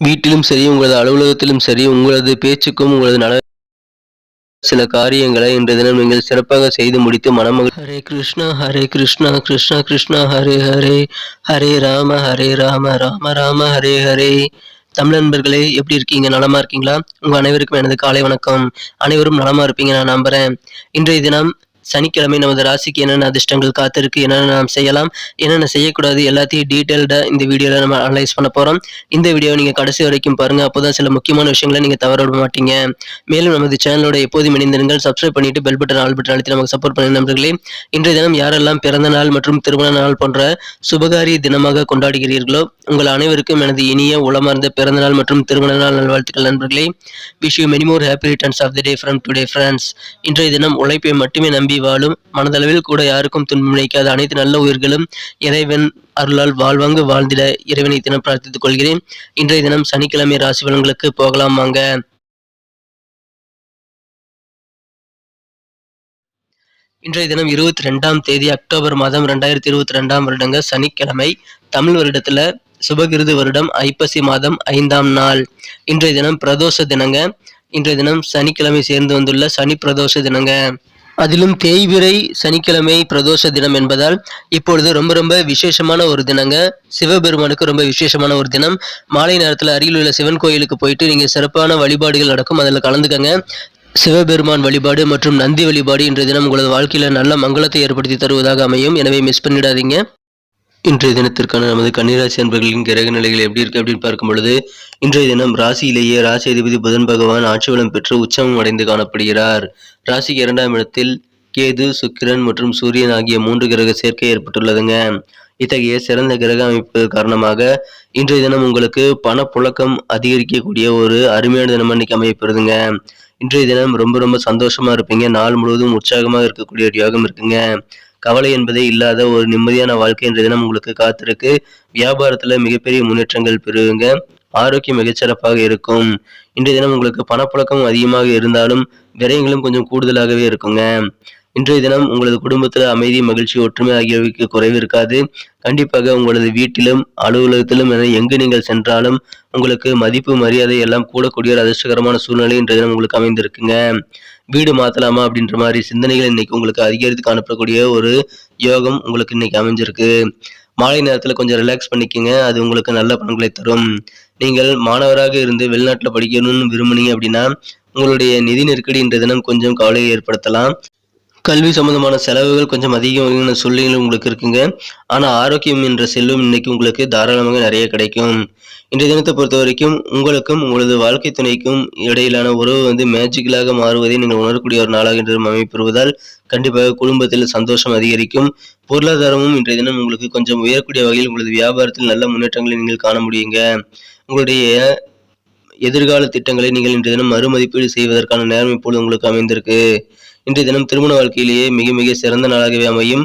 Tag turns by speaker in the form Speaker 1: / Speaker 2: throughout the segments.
Speaker 1: வீட்டிலும் சரி, உங்களது அலுவலகத்திலும் சரி, உங்களது பேச்சுக்கும், உங்களது சில காரியங்களை இன்றைய தினம் நீங்கள் சிறப்பாக செய்து முடித்து ஹரே கிருஷ்ணா ஹரே கிருஷ்ணா கிருஷ்ணா கிருஷ்ணா ஹரே ஹரே ஹரே ராம ராம ராம ஹரே ஹரே. தமிழ் நண்பர்களே, எப்படி இருக்கீங்க? நலமா இருக்கீங்களா? உங்க அனைவருக்கும் எனது காலை வணக்கம். அனைவரும் நலமா இருப்பீங்க நான் நம்புறேன். இன்றைய தினம் சனிக்கிழமை நமது ராசிக்கு என்னென்ன அதிர்ஷ்டங்கள் காத்திருக்கு, என்னென்ன நாம் செய்யலாம், என்னென்ன செய்யக்கூடாது, எல்லாத்தையும் டீட்டெயில்டா இந்த வீடியோல நம்ம அனலைஸ் பண்ண போறோம். இந்த வீடியோவை நீங்க கடைசி வரைக்கும் பாருங்க. அப்போதான் சில முக்கியமான விஷயங்களை நீங்க தவற விட மாட்டீங்க. மேலும் நமது சேனலோட எப்போதும் இணைந்திருங்கள். சப்ஸ்கிரைப் பண்ணிட்டு பெல் பட்டன் ஆல் பட்டன் அழுத்தி நமக்கு சப்போர்ட் பண்ணுங்க நண்பர்களே. இன்றைய தினம் யாரெல்லாம் பிறந்த நாள் மற்றும் திருமண நாள் போன்ற சுபகாரிய தினமாக கொண்டாடுகிறீர்களோ உங்கள் அனைவருக்கும் எனது இனிய உளமார்ந்த பிறந்த நாள் மற்றும் திருமண நாள் நல்வாழ்த்துக்கள் நண்பர்களே. Wish you many more happy returns of the day from today friends. இன்றைய தினம் உழைப்பை மட்டுமே நம்பி வாழும், மனதளவில் கூட யாருக்கும் துன்பம் நினைக்காத அனைத்து நல்ல உயிர்களும் இறைவன் அருளால் வாழ்வாங்கு வாழ்ந்திட இறைவனை தினம் பிரார்த்தித்துக் கொள்கிறேன். இன்றைய தினம் சனிக்கிழமை ராசி பலன்களுக்கு போகலாம் வாங்க. இன்றைய தினம் 22ஆம் தேதி அக்டோபர் மாதம் 2022ஆம் வருடங்க சனிக்கிழமை. தமிழ் வருடத்துல சுபகிருது வருடம் ஐப்பசி மாதம் 5ஆம் நாள். இன்றைய தினம் பிரதோஷ தினங்க. இன்றைய தினம் சனிக்கிழமை சேர்ந்து வந்துள்ள சனி பிரதோஷ தினங்க. அதிலும் தேய்பிறை சனிக்கிழமை பிரதோஷ தினம் என்பதால் இப்பொழுது ரொம்ப விசேஷமான ஒரு தினங்க. சிவபெருமானுக்கு ரொம்ப விசேஷமான ஒரு தினம். மாலை நேரத்தில் அருகில் உள்ள சிவன் கோயிலுக்கு போயிட்டு நீங்க சிறப்பான வழிபாடுகள் நடக்கும், அதில் கலந்துக்கங்க. சிவபெருமான் வழிபாடு மற்றும் நந்தி வழிபாடு இன்றைய தினம் உங்களது வாழ்க்கையில நல்ல மங்களத்தை ஏற்படுத்தி தருவதாக அமையும். எனவே மிஸ் பண்ணிடாதீங்க. இன்றைய தினத்திற்கான நமது கன்னிராசி அன்பர்களின் கிரக நிலைகள் எப்படி இருக்கு அப்படின்னு பார்க்கும் பொழுது, இன்றைய தினம் ராசியிலேயே ராசி அதிபதி புதன் பகவான் ஆட்சி பலம் பெற்று உச்சமம் அடைந்து காணப்படுகிறார். ராசிக்கு 2ஆம் இடத்தில் கேது, சுக்கிரன் மற்றும் சூரியன் ஆகிய 3 கிரக சேர்க்கை ஏற்பட்டுள்ளதுங்க. இத்தகைய சிறந்த கிரக அமைப்பு காரணமாக இன்றைய தினம் உங்களுக்கு பணப்புழக்கம் அதிகரிக்கக்கூடிய ஒரு அருமையான தினம் அன்னைக்கு அமையப்படுதுங்க. இன்றைய தினம் ரொம்ப சந்தோஷமா இருப்பீங்க. நாள் முழுவதும் உற்சாகமாக இருக்கக்கூடிய ஒரு யோகம் இருக்குங்க. கவலை என்பதே இல்லாத ஒரு நிம்மதியான வாழ்க்கை இன்றைய தினம் உங்களுக்கு காத்திருக்கு. வியாபாரத்துல மிகப்பெரிய முன்னேற்றங்கள் பெறுவீங்க. ஆரோக்கியம் மிகச்சிறப்பாக இருக்கும். இன்றைய தினம் உங்களுக்கு பணப்புழக்கம் அதிகமாக இருந்தாலும் விரயங்களும் கொஞ்சம் கூடுதலாகவே இருக்குங்க. இன்றைய தினம் உங்களது குடும்பத்துல அமைதி, மகிழ்ச்சி, ஒற்றுமை ஆகியவைக்கு குறைவு இருக்காது. கண்டிப்பாக உங்களது வீட்டிலும் அலுவலகத்திலும் என எங்கு நீங்கள் சென்றாலும் உங்களுக்கு மதிப்பு, மரியாதை எல்லாம் கூடக்கூடிய ஒரு அதிர்ஷ்டகரமான சூழ்நிலை இன்றைய தினம் உங்களுக்கு அமைந்திருக்குங்க. வீடு மாத்தலாமா அப்படின்ற மாதிரி சிந்தனைகள் இன்னைக்கு உங்களுக்கு அதிகரித்து காணப்படக்கூடிய ஒரு யோகம் உங்களுக்கு இன்னைக்கு அமைஞ்சிருக்கு. மாலை நேரத்துல கொஞ்சம் ரிலாக்ஸ் பண்ணிக்கங்க. அது உங்களுக்கு நல்ல பலன்களை தரும். நீங்கள் மாணவராக இருந்து வெளிநாட்டுல படிக்கணும்னு விரும்புனீங்க அப்படின்னா உங்களுடைய நிதி நெருக்கடி இன்றைய தினம் கொஞ்சம் கவலையை ஏற்படுத்தலாம். கல்வி சம்பந்தமான செலவுகள் கொஞ்சம் அதிகமான சூழ்நிலைகள் உங்களுக்கு இருக்குங்க. ஆனா ஆரோக்கியம் என்ற செல்வம் இன்னைக்கு உங்களுக்கு தாராளமாக நிறைய கிடைக்கும். இன்றைய தினத்தை பொறுத்த வரைக்கும் உங்களுக்கும் உங்களது வாழ்க்கை துணைக்கும் இடையிலான உறவு மேஜிக்கலாக மாறுவதை நீங்கள் உணரக்கூடிய ஒரு நாளாக இன்று அமைப்பெறுவதால் கண்டிப்பாக குடும்பத்தில் சந்தோஷம் அதிகரிக்கும். பொருளாதாரமும் இன்றைய தினம் உங்களுக்கு கொஞ்சம் உயரக்கூடிய வகையில் உங்களது வியாபாரத்தில் நல்ல முன்னேற்றங்களை நீங்கள் காண முடியுங்க. உங்களுடைய எதிர்கால திட்டங்களை நீங்கள் இன்றைய தினம் மறுமதிப்பீடு செய்வதற்கான நேரம் இப்பொழுது உங்களுக்கு அமைந்திருக்கு. இன்றைய தினம் திருமண வாழ்க்கையிலேயே மிக சிறந்த நாளாகவே அமையும்.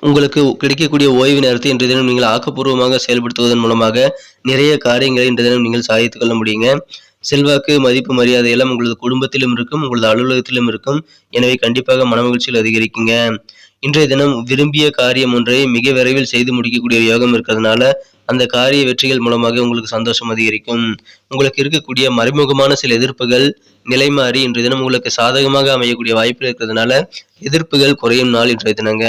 Speaker 1: உங்களுக்கு கிடைக்கக்கூடிய ஓய்வு நேரத்தை இன்றைய தினம் நீங்கள் ஆக்கப்பூர்வமாக செயல்படுத்துவதன் மூலமாக நிறைய காரியங்களை இன்றைய தினம் நீங்கள் சாதித்துக் கொள்ள முடியுங்க. செல்வாக்கு, மதிப்பு, மரியாதை எல்லாம் உங்களது குடும்பத்திலும் இருக்கும், உங்களது அலுவலகத்திலும் இருக்கும். எனவே கண்டிப்பாக மனமகிழ்ச்சியில் அதிகரிக்குங்க. இன்றைய தினம் விரும்பிய காரியம் ஒன்றை மிக விரைவில் செய்து முடிக்கக்கூடிய யோகம் இருக்கிறதுனால அந்த காரிய வெற்றிகள் மூலமாக உங்களுக்கு சந்தோஷம் அதிகரிக்கும். உங்களுக்கு இருக்கக்கூடிய மறைமுகமான சில எதிர்ப்புகள் நிலை மாறி இன்றைய தினம் உங்களுக்கு சாதகமாக அமையக்கூடிய வாய்ப்புகள் இருக்கிறதுனால எதிர்ப்புகள் குறையும் நாள் இன்றைய தினங்க.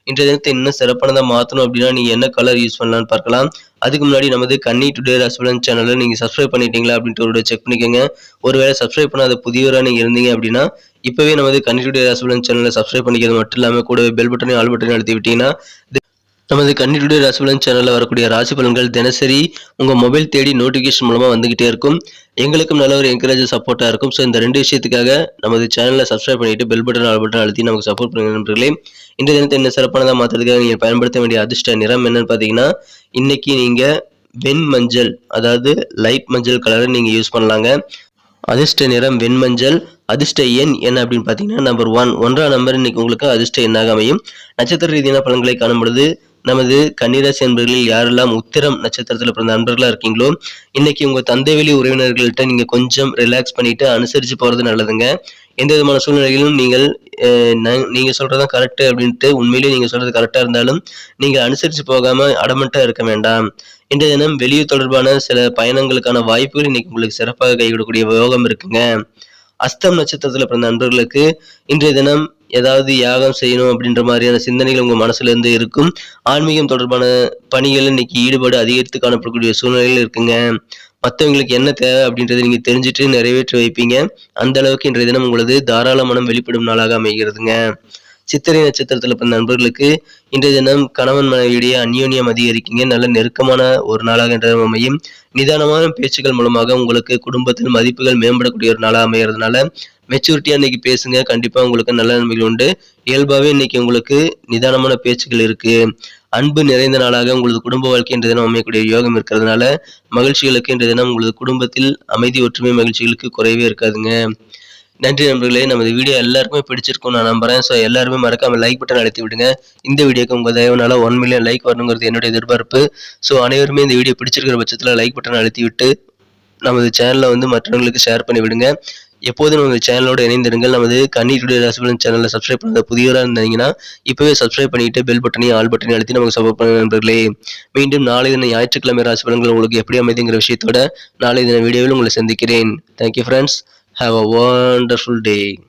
Speaker 1: இன்றைய தினத்தை இன்னும் சிறப்பானதா மாற்றணும் அப்படின்னா நீங்க என்ன கலர் யூஸ் பண்ணலாம்னு பார்க்கலாம். அதுக்கு முன்னாடி நமது கன்னி டுடே ராசி பலன் சேனலை நீங்க சப்ஸ்கிரைப் பண்ணிட்டீங்களா அப்படின்ட்டு ஒரு செக் பண்ணிக்கோங்க. ஒருவேளை சப்ஸ்கிரைப் பண்ணாத புதியவராக நீங்க இருந்தீங்க அப்படின்னா இப்பவே நமது கன்னி டுடே ராசி பலன் சேனலை சப்ஸ்கிரைப் பண்ணிக்கிறது மட்டும் இல்லாமல் கூடவே பெல் பட்டனையும் ஆல் பட்டனையும் அழுத்தி விட்டீங்கன்னா நமது கன்னி டுடே ராசி பலன் சேனலில் வரக்கூடிய ராசி பலன்கள் தினசரி உங்க மொபைல் தேடி நோட்டிஃபிகேஷன் மூலமா வந்துகிட்டே இருக்கும். எங்களுக்கும் நல்ல ஒரு என்கரேஜ் சப்போர்ட்டா இருக்கும். ஸோ இந்த 2 விஷயத்துக்காக நமது சேனலை சப்ஸ்கிரைப் பண்ணிட்டு பெல் பட்டன் ஆல் பட்டன் அழுத்தி நமக்கு சப்போர்ட் பண்ணுங்க நண்பர்களே. இந்த தினத்தை என்ன சிறப்பானதாக மாற்றுறதுக்காக நீங்கள் பயன்படுத்த வேண்டிய அதிர்ஷ்ட நிறம் என்னன்னு பார்த்தீங்கன்னா இன்னைக்கு நீங்க வெண்மஞ்சள், அதாவது லைட் மஞ்சள் கலரை நீங்க யூஸ் பண்ணலாங்க. அதிர்ஷ்ட நிறம் வெண்மஞ்சள். அதிர்ஷ்ட எண் என்ன அப்படின்னு பார்த்தீங்கன்னா நம்பர் 1. 1ஆம் நம்பர் இன்னைக்கு உங்களுக்கு அதிர்ஷ்ட எண்ணாக அமையும். நட்சத்திர ரீதியான பலன்களை காணும் பொழுது நமது கன்னிராசி அன்பர்களில் யாரெல்லாம் உத்திரம் நட்சத்திரத்தில் பிறந்த நண்பர்களா இருக்கீங்களோ இன்னைக்கு உங்க தந்தை வழி உறவினர்கள்ட்ட நீங்க கொஞ்சம் ரிலாக்ஸ் பண்ணிட்டு அனுசரிச்சு போறது நல்லதுங்க. எந்த விதமான சூழ்நிலையிலும் நீங்க சொல்றதுதான் கரெக்ட் அப்படின்ட்டு உண்மையிலேயே நீங்க சொல்றது கரெக்டா இருந்தாலும் நீங்க அனுசரிச்சு போகாம அடமெண்டா இருக்க வேண்டாம். இன்றைய தினம் வெளியூர் தொடர்பான சில பயணங்களுக்கான வாய்ப்புகள் இன்னைக்கு உங்களுக்கு சிறப்பாக கை கொடுக்கக்கூடிய யோகம் இருக்குங்க. அஸ்தம் நட்சத்திரத்துல பிறந்த நண்பர்களுக்கு இன்றைய தினம் ஏதாவது யாகம் செய்யணும் அப்படின்ற மாதிரியான சிந்தனைகள் உங்க மனசுல இருந்து இருக்கும். ஆன்மீகம் தொடர்பான பணிகள் இன்னைக்கு ஈடுபாடு அதிகரித்து காணப்படக்கூடிய சூழ்நிலைகள் இருக்குங்க. மத்தவங்களுக்கு என்ன தேவை அப்படின்றத நீங்க தெரிஞ்சுட்டு நிறைவேற்றி வைப்பீங்க. அந்த அளவுக்கு இன்றைய தினம் உங்களது தாராள மனம் வெளிப்படும் நாளாக அமைகிறதுங்க. சித்திரை நட்சத்திரத்துல பிறந்த நண்பர்களுக்கு இன்றைய தினம் கணவன் மனைவியிடையே அந்யோன்யம் அதிகரிக்குங்க. நல்ல நெருக்கமான ஒரு நாளாக இன்றைய தினம் அமையும். நிதானமான பேச்சுக்கள் மூலமாக உங்களுக்கு குடும்பத்தில் மதிப்புகள் மேம்படக்கூடிய ஒரு நாளாக அமைகிறதுனால மெச்சூரிட்டியா இன்னைக்கு பேசுங்க. கண்டிப்பா உங்களுக்கு நல்ல நன்மைகள் உண்டு. இயல்பாவே இன்னைக்கு உங்களுக்கு நிதானமான பேச்சுக்கள் இருக்கு. அன்பு நிறைந்த நாளாக உங்களது குடும்ப வாழ்க்கை இன்றைய தினம் அமையக்கூடிய யோகம் இருக்கிறதுனால மகிழ்ச்சிகளுக்கு இன்றைய தினம் உங்களது குடும்பத்தில் அமைதி, ஒற்றுமை, மகிழ்ச்சிகளுக்கு குறைவே இருக்காதுங்க. நன்றி நண்பர்களே. நமது வீடியோ எல்லாருக்குமே பிடிச்சிருக்கும் நான் நம்புறேன். ஸோ எல்லாருமே மறக்காம லைக் பட்டன் அழுத்தி விடுங்க. இந்த வீடியோக்கு உங்க தயவுனால 1 மில்லியன் லைக் வரணுங்கிறது என்னுடைய எதிர்பார்ப்பு. ஸோ அனைவருமே இந்த வீடியோ பிடிச்சிருக்கிற பட்சத்தில் லைக் பட்டன் அழுத்தி விட்டு நமது சேனலை மற்றவங்களுக்கு ஷேர் பண்ணி விடுங்க. எப்போதும் நமது சேனலோட இணைந்திருங்கள். நமது கன்னி டுடே ராசிபலன் சேனலை சப்ஸ்கிரைப் பண்ணாத புதியவராக இருந்தீங்கன்னா இப்பவே சப்ஸ்கிரைப் பண்ணிட்டு பெல் பட்டனையும் ஆல் பட்டனையும் அழுத்தி நமக்கு சப்போர்ட் பண்ணுங்க நண்பர்களே. மீண்டும் நாளை தின ஞாயிற்றுக்கிழமை ராசிபலன்கள் உங்களுக்கு எப்படி அமைதிங்கிற விஷயத்தோட நாளை தின வீடியோவில் உங்களை சந்திக்கிறேன். Thank you friends. Have a wonderful day.